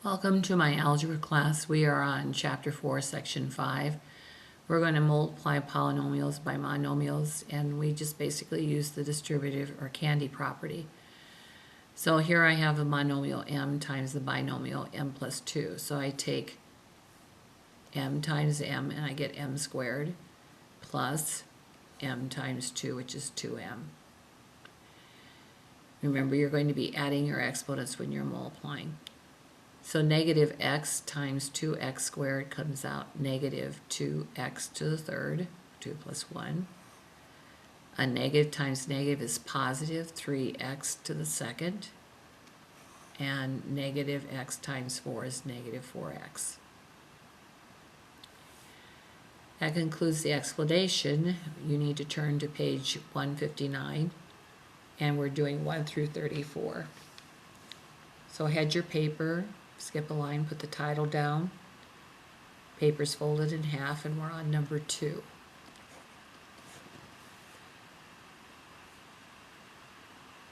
Welcome to my algebra class. We are on chapter 4, section 5. We're going to multiply polynomials by monomials, and we just basically use the distributive or candy property. So here I have the monomial m times the binomial m plus 2. So I take m times m and I get m squared plus m times 2, which is 2m. Remember, you're going to be adding your exponents when you're multiplying. So negative x times 2x squared comes out negative 2x to the third, 2 plus 1. A negative times negative is positive 3x to the second. And negative x times 4 is negative 4x. That concludes the explanation. You need to turn to page 159, and we're doing 1 through 34. So head your paper. Skip a line, put the title down. Paper's folded in half, and we're on number 2.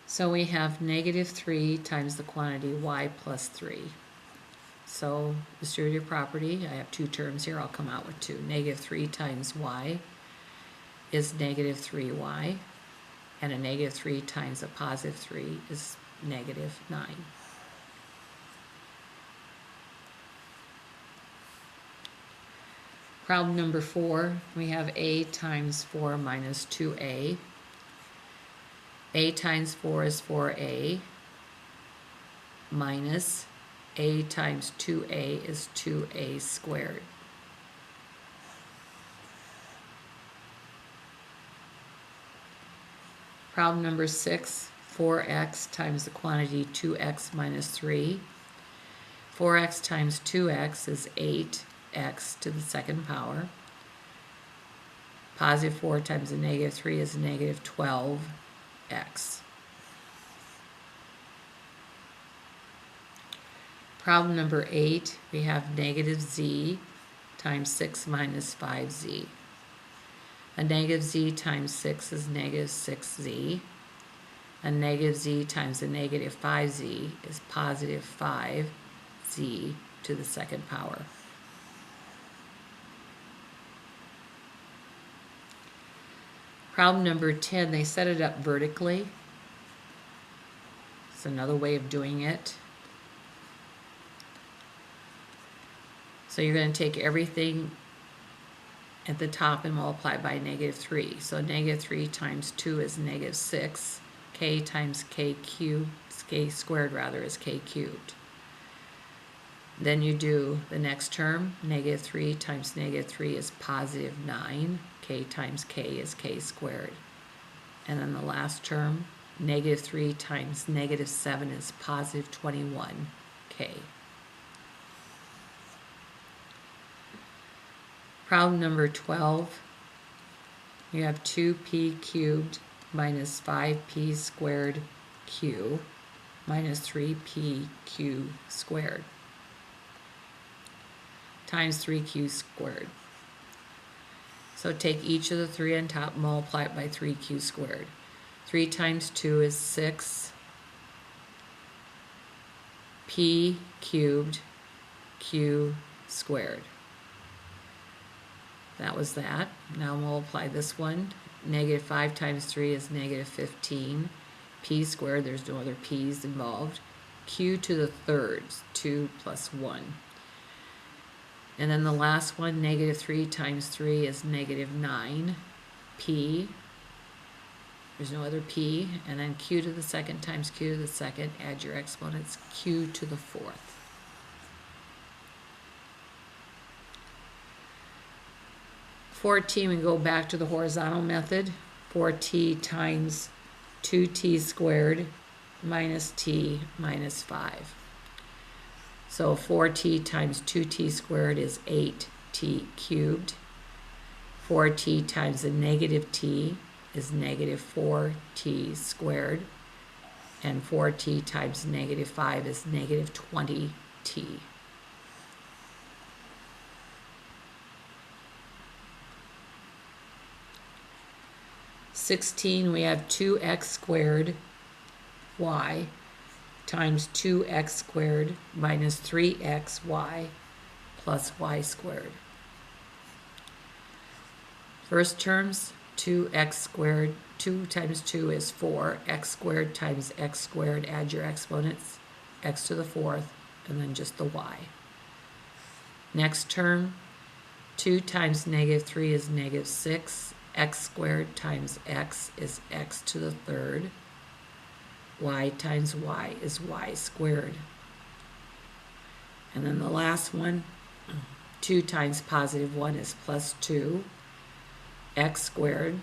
So we have negative 3 times the quantity y plus 3. So distributive property, I have two terms here, I'll come out with 2. Negative 3 times y is negative 3y, and a negative 3 times a positive 3 is negative 9. Problem number 4, we have a times 4 minus 2a. A times 4 is 4a, minus a times 2a is 2a squared. Problem number 6, 4x times the quantity 2x minus 3. 4x times 2x is 8x to the second power. Positive 4 times a negative 3 is negative 12x. Problem number 8, we have negative z times 6 minus 5z. A negative z times 6 is negative 6z. A negative z times a negative 5z is positive 5z to the second power. Problem number 10, they set it up vertically. It's another way of doing it. So you're going to take everything at the top and multiply by negative 3. So negative 3 times 2 is negative 6. K times k cubed, k squared rather, is k cubed. Then you do the next term. Negative 3 times negative 3 is positive 9. K times k is k squared. And then the last term, negative 3 times negative 7 is positive 21k. Problem number 12, you have 2p cubed minus 5p squared q minus 3p q squared times 3q squared. So take each of the 3 on top, multiply it by 3q squared. 3 times 2 is 6 p cubed q squared. That was that. Now multiply this one. Negative 5 times 3 is negative 15. P squared, there's no other p's involved. Q to the third, 2 plus 1. And then the last one, negative 3 times 3 is negative 9. P, there's no other p. And then q to the second times q to the second, add your exponents, q to the fourth. For t, we go back to the horizontal method. 4t times 2t squared minus t minus 5. So 4t times 2t squared is 8t cubed. 4t times a negative t is negative 4t squared. And 4t times negative 5 is negative 20t. 16, we have 2x squared y times 2x squared minus 3xy plus y squared. First terms, 2x squared, 2 times 2 is 4, x squared times x squared, add your exponents, x to the fourth, and then just the y. Next term, 2 times negative 3 is negative 6, x squared times x is x to the third, y times y is y squared. And then the last one, 2 times positive 1 is plus 2, x squared,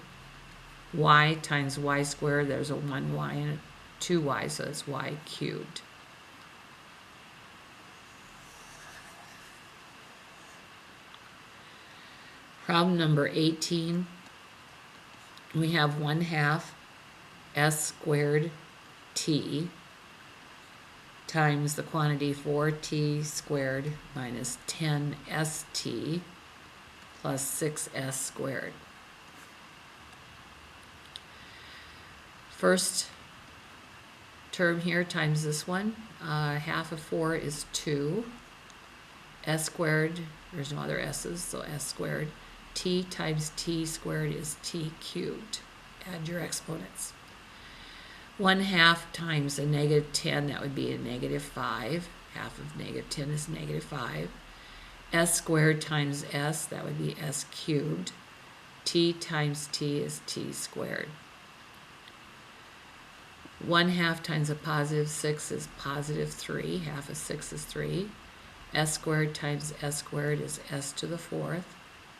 y times y squared, there's a 1y and a 2y, so it's y cubed. Problem number 18, we have 1/2 s squared t times the quantity 4t squared minus 10st plus 6s squared. First term here times this one, half of 4 is 2, s squared, there's no other s's, so s squared, t times t squared is t cubed. Add your exponents. 1/2 times a negative 10, that would be a negative 5. Half of negative 10 is negative 5. S squared times s, that would be s cubed. T times t is t squared. 1/2 times a positive 6 is positive 3. Half of 6 is 3. S squared times s squared is s to the fourth,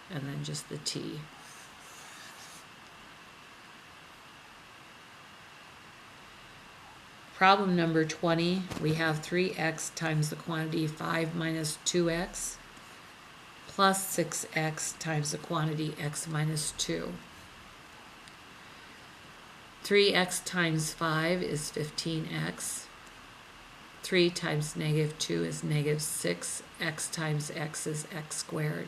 and then just the t. Problem number 20, we have 3x times the quantity 5 minus 2x plus 6x times the quantity x minus 2. 3x times 5 is 15x. 3 times negative 2 is negative 6. X times x is x squared.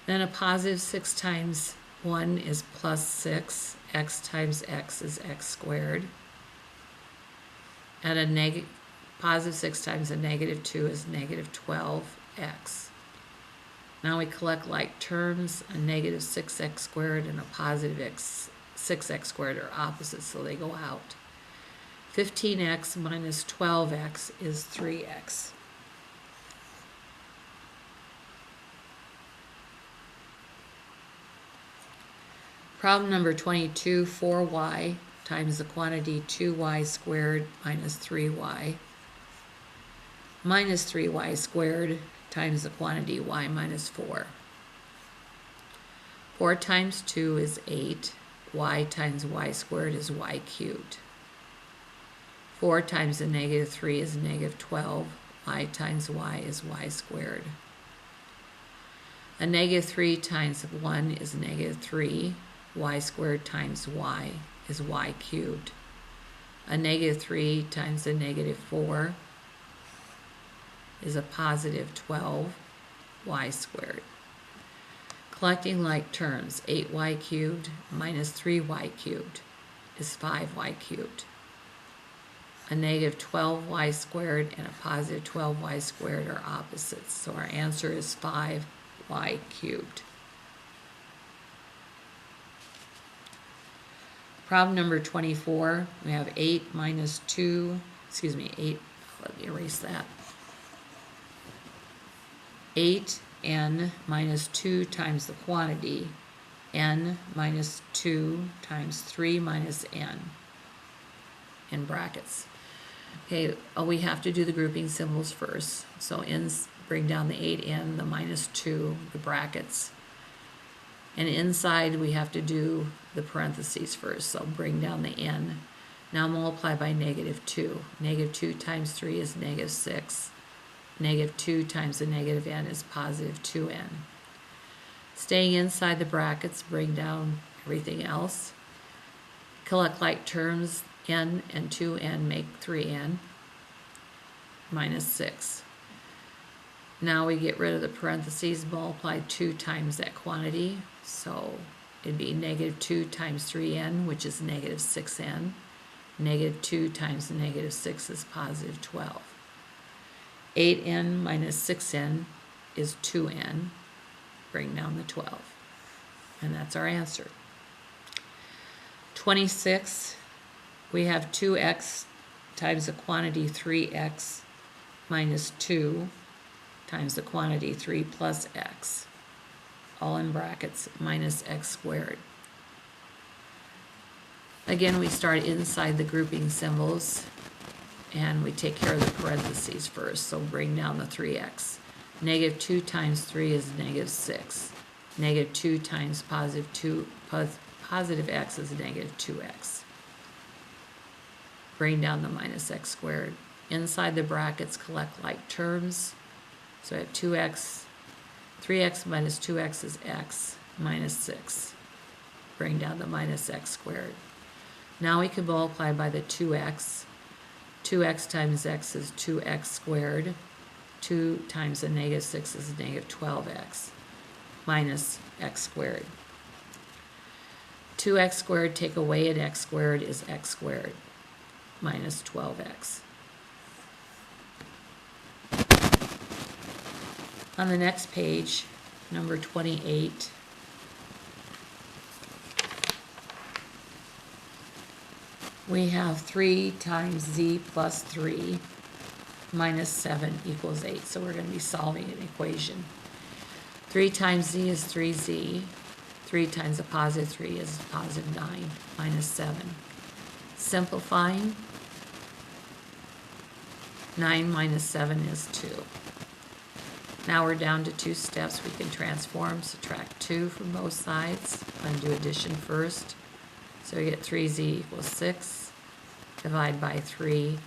Then a positive 6 times 1 is plus 6. X times x is x squared. And a positive 6 times a negative 2 is negative 12x. Now we collect like terms. A negative 6x squared and a positive 6x squared are opposites, so they go out. 15x minus 12x is 3x. Problem number 22, 4y times the quantity 2y squared minus 3y minus 3y squared times the quantity y minus 4. 4 times 2 is 8. Y times y squared is y cubed. 4 times a negative 3 is negative 12. Y times y is y squared. A negative 3 times 1 is negative 3. Y squared times y is y cubed. A negative 3 times a negative 4 is a positive 12 y squared. Collecting like terms, 8y cubed minus 3y cubed is 5y cubed. A negative 12y squared and a positive 12y squared are opposites, so our answer is 5y cubed. Problem number 24, we have 8 minus 2, 8, let me erase that. 8n minus 2 times the quantity, n minus 2 times 3 minus n, in brackets. Okay, we have to do the grouping symbols first. So n's bring down the 8n, the minus 2, the brackets. And inside we have to do the parentheses first, so bring down the n. Now multiply by negative 2. Negative 2 times 3 is negative 6. Negative 2 times the negative n is positive 2n. Staying inside the brackets, bring down everything else. Collect like terms, n and 2n make 3n minus 6. Now we get rid of the parentheses, multiply 2 times that quantity. So it'd be negative 2 times 3n, which is negative 6n, Negative 2 times negative 6 is positive 12. 8n minus 6n is 2n. Bring down the 12. And that's our answer. 26, we have 2x times the quantity 3x minus 2 times the quantity 3 plus x, all in brackets, minus x squared. Again, we start inside the grouping symbols, and we take care of the parentheses first, so bring down the 3x. Negative 2 times 3 is negative 6. Negative 2 times positive x is negative 2x. Bring down the minus x squared. Inside the brackets, collect like terms. So I have 2x, 3x minus 2x is x, minus 6. Bring down the minus x squared. Now we can multiply by the 2x. 2x times x is 2x squared. 2 times the negative 6 is negative 12x, minus x squared. 2x squared, take away an x squared is x squared, minus 12x. On the next page, number 28, we have 3 times z plus 3 minus 7 equals 8. So we're going to be solving an equation. 3 times z is 3z. 3 times a positive 3 is positive 9 minus 7. Simplifying, 9 minus 7 is 2. Now we're down to 2 steps. We can transform, subtract 2 from both sides. I'm going to do addition first. So we get 3z equals 6, divide by 3,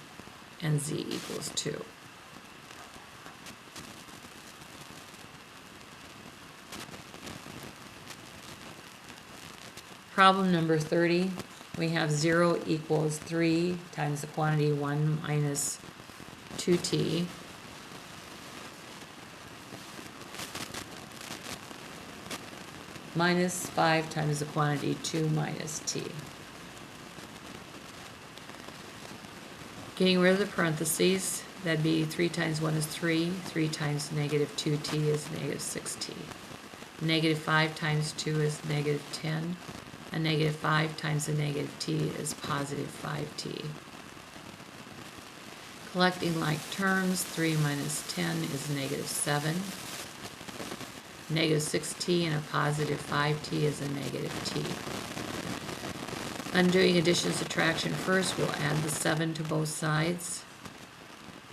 and z equals 2. Problem number 30, we have 0 equals 3 times the quantity 1 minus 2t. Minus 5 times the quantity 2 minus t. Getting rid of the parentheses, that'd be 3 times 1 is 3, 3 times negative 2t is negative 6t. Negative 5 times 2 is negative 10, and negative 5 times the negative t is positive 5t. Collecting like terms, 3 minus 10 is negative 7. Negative 6t and a positive 5t is a negative t. Undoing addition subtraction first, we'll add the 7 to both sides.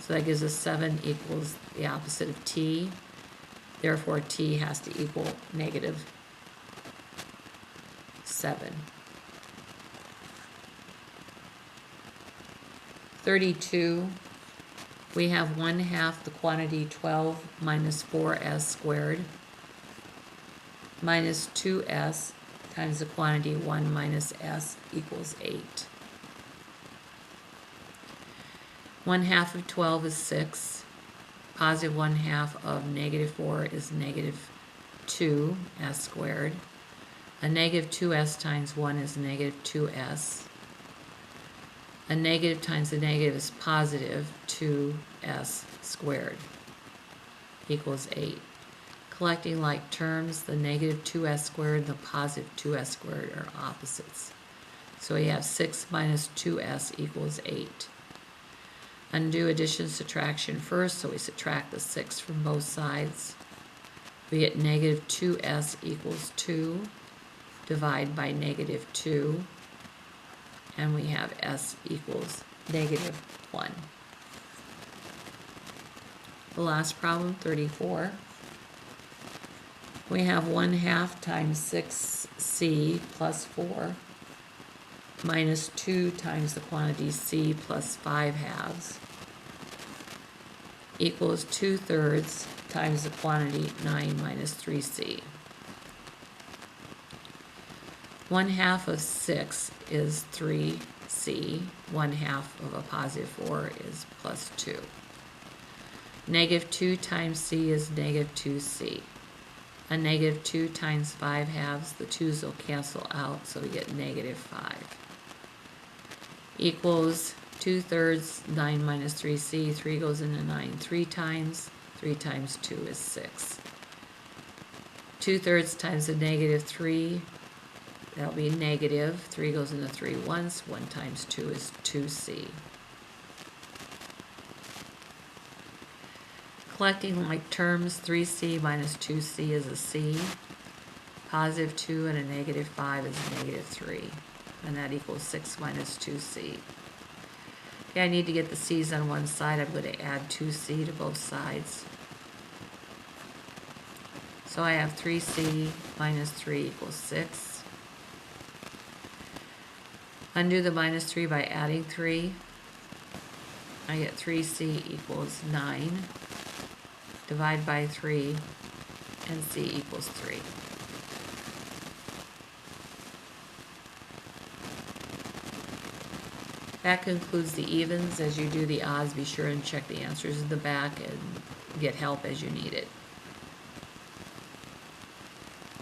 So that gives us 7 equals the opposite of t. Therefore, t has to equal negative 7. 32, we have 1/2 the quantity 12 minus 4s squared minus 2s times the quantity 1 minus s equals 8. 1/2 of 12 is 6. Positive 1/2 of negative 4 is negative 2s squared. A negative 2s times 1 is negative 2s. A negative times a negative is positive 2s squared equals 8. Collecting like terms, the negative 2s squared and the positive 2s squared are opposites. So we have 6 minus 2s equals 8. Undo addition subtraction first, so we subtract the 6 from both sides. We get negative 2s equals 2. Divide by negative 2. And we have s equals negative 1. The last problem, 34. We have 1/2 times 6c plus 4 minus 2 times the quantity c plus 5/2 equals 2/3 times the quantity 9 minus 3c. 1/2 of 6 is 3c. 1/2 of a positive 4 is plus 2. Negative 2 times c is negative 2c. A negative 2 times 5/2, the 2's will cancel out, so we get negative 5. equals 2/3 9 minus 3c. 3 goes into 9 3 times. 3 times 2 is 6. 2/3 times the negative 3, that'll be negative. 3 goes into 3 once. 1 times 2 is 2c. Collecting like terms, 3c minus 2c is a c. Positive 2 and a negative 5 is a negative 3. And that equals 6 minus 2c. Okay, I need to get the c's on one side. I'm going to add 2c to both sides. So I have 3c minus 3 equals 6. Undo the minus 3 by adding 3. I get 3c equals 9. Divide by 3, and c equals 3. That concludes the evens. As you do the odds, be sure and check the answers in the back and get help as you need it.